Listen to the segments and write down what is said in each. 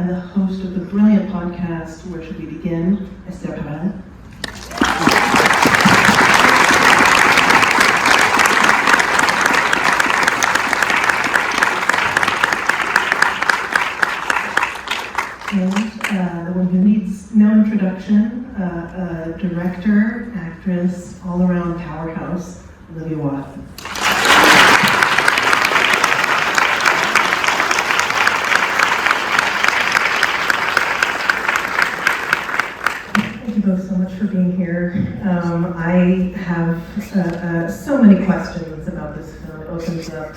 the host of the brilliant podcast, Where Should We Begin, Esther Perel. And the one who needs no introduction, a director, actress, all-around powerhouse, Olivia Wilde. Thank you both so much for being here. I have so many questions about this film. It opens up,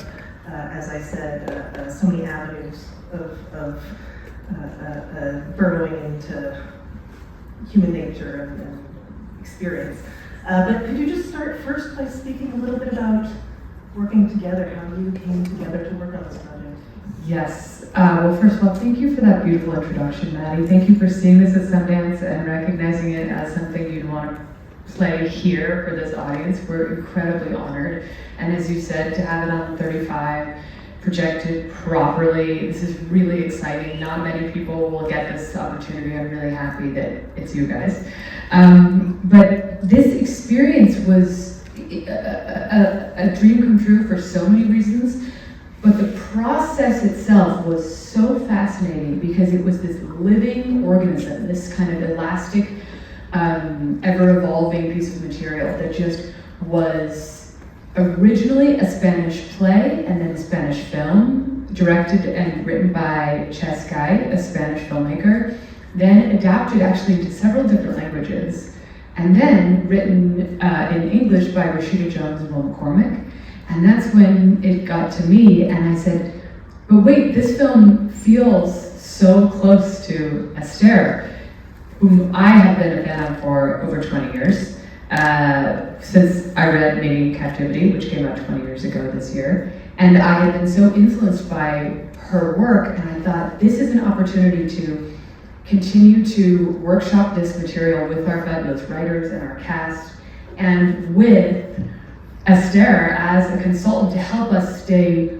as I said, so many avenues of burrowing into human nature and experience. But could you just start first by speaking a little bit about working together, how you came together to work on this project? Yes. Well, first of all, thank you for that beautiful introduction, Maddie. Thank you for seeing this at Sundance and recognizing it as something you'd want to play here for this audience. We're incredibly honored. And as you said, to have it on 35, projected properly. This is really exciting. Not many people will get this opportunity. I'm really happy that it's you guys. But this experience was a dream come true for so many reasons, but the process itself was so fascinating because it was this living organism, this kind of elastic, ever-evolving piece of material that just was originally a Spanish play and then a Spanish film, directed and written by Ches Guy, a Spanish filmmaker, then adapted actually into several different languages, and then written in English by Rashida Jones and Will McCormick. And that's when it got to me, and I said, but wait, this film feels so close to Esther, whom I have been a fan of for over 20 years. Since I read Mating in Captivity, which came out 20 years ago this year. And I had been so influenced by her work, and I thought this is an opportunity to continue to workshop this material with our fabulous writers and our cast, and with Esther as a consultant to help us stay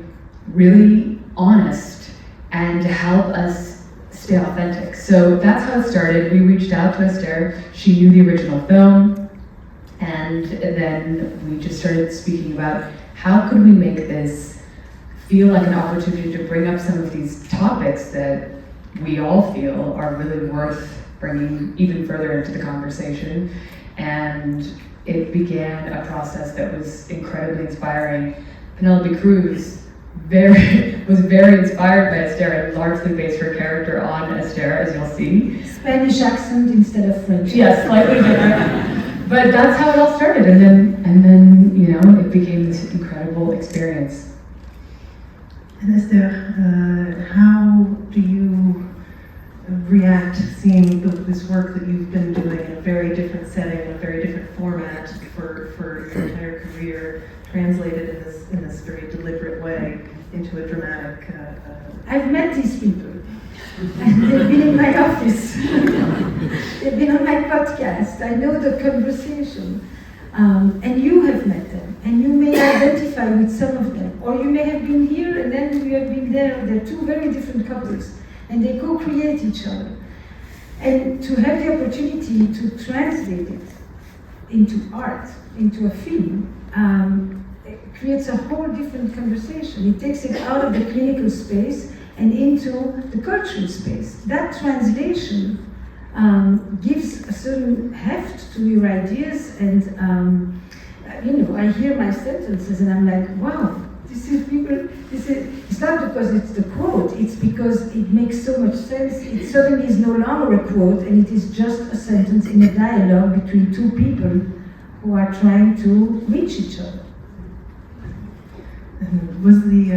really honest and to help us stay authentic. So that's how it started. We reached out to Esther. She knew the original film. And then we just started speaking about how could we make this feel like an opportunity to bring up some of these topics that we all feel are really worth bringing even further into the conversation. And it began a process that was incredibly inspiring. Penelope Cruz was very inspired by Esther and largely based her character on Esther, as you'll see. Spanish accent instead of French. Yes, slightly different. But that's how it all started, and then you know, it became this incredible experience. And Esther, how do you react seeing this work that you've been doing in a very different setting, a very different format for your entire career, translated in this very deliberate way into a dramatic? I've met these people. And they've been in my office. They've been on my podcast. I know the conversation. And you have met them. And you may identify with some of them. Or you may have been here and then you have been there. They're two very different couples. And they co-create each other. And to have the opportunity to translate it into art, into a film, it creates a whole different conversation. It takes it out of the clinical space and into the cultural space. That translation gives a certain heft to your ideas, and I hear my sentences and I'm like, wow, it's not because it's the quote, it's because it makes so much sense. It suddenly is no longer a quote, and it is just a sentence in a dialogue between two people who are trying to reach each other. And was the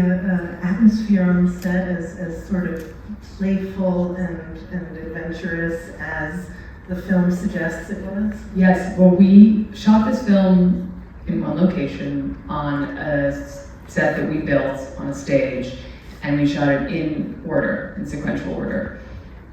atmosphere on set as sort of playful and adventurous as the film suggests it was? Yes, well, we shot this film in one location on a set that we built on a stage, and we shot it in order, in sequential order.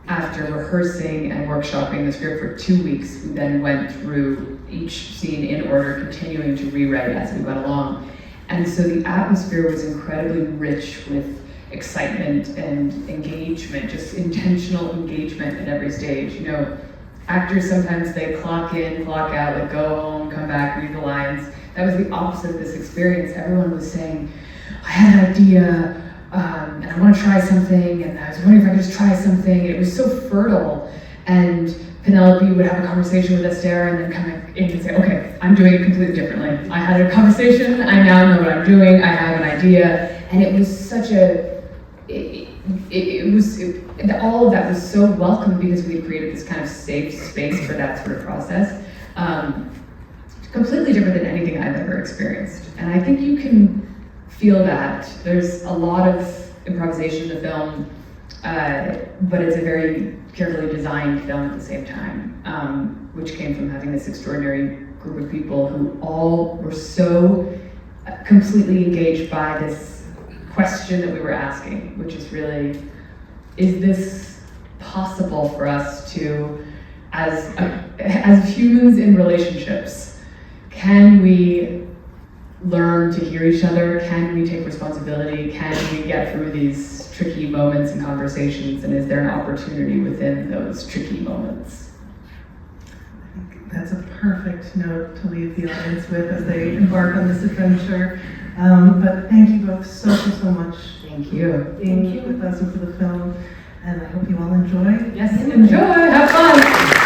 After rehearsing and workshopping the script for 2 weeks, we then went through each scene in order, continuing to rewrite as we went along. And so the atmosphere was incredibly rich with excitement and engagement, just intentional engagement at every stage. You know, actors sometimes they clock in, clock out, like go home, come back, read the lines. That was the opposite of this experience. Everyone was saying, I had an idea, and I want to try something, and I was wondering if I could just try something. It was so fertile, and Penelope would have a conversation with Esther and then come in and say, okay, I'm doing it completely differently. I had a conversation, I now know what I'm doing, I have an idea, and it was such a, all of that was so welcome because we had created this kind of safe space for that sort of process. Completely different than anything I've ever experienced. And I think you can feel that. There's a lot of improvisation in the film, but it's a very carefully designed film at the same time, which came from having this extraordinary group of people who all were so completely engaged by this question that we were asking, which is really, is this possible for us to, as humans in relationships, can we learn to hear each other? Can we take responsibility? Can we get through these tricky moments and conversations? And is there an opportunity within those tricky moments? I think that's a perfect note to leave the audience with as they embark on this adventure. But thank you both so much. Thank you. Being with us and for the film. And I hope you all enjoy. Yes, enjoy, have fun.